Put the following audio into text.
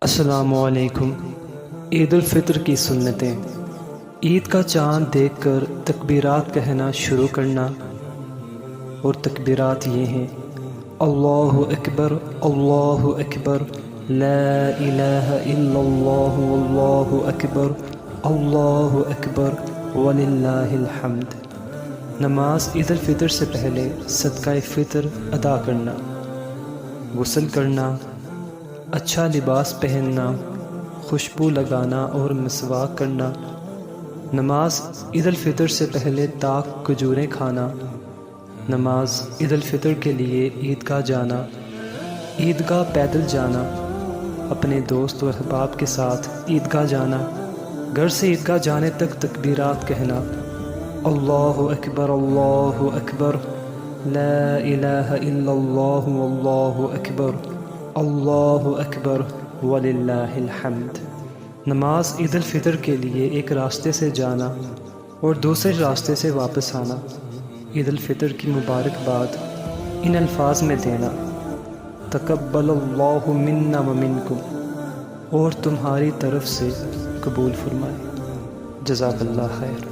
السلام علیکم۔ عید الفطر کی سنتیں۔ عید کا چاند دیکھ کر تکبیرات کہنا شروع کرنا، اور تکبیرات یہ ہیں: اللہ اکبر، اللہ اکبر، لا الہ الا اللہ، واللہ اکبر، اللہ اکبر، وللہ الحمد۔ نماز عید الفطر سے پہلے صدقہ فطر ادا کرنا، غسل کرنا، اچھا لباس پہننا، خوشبو لگانا اور مسواک کرنا۔ نماز عید الفطر سے پہلے تاک کھجوریں کھانا۔ نماز عید الفطر کے لیے عیدگاہ جانا، عیدگاہ پیدل جانا، اپنے دوست و احباب کے ساتھ عیدگاہ جانا، گھر سے عیدگاہ جانے تک تکبیرات کہنا: اللہ اکبر، اللہ اکبر، لا الہ الا اللہ، واللہ اکبر، اللہ اکبر، وللہ الحمد۔ نماز عید الفطر کے لیے ایک راستے سے جانا اور دوسرے راستے سے واپس آنا۔ عید الفطر کی مبارکباد ان الفاظ میں دینا: تقبل اللہ منا ومنکم، اور تمہاری طرف سے قبول فرمائے۔ جزاک اللہ خیر۔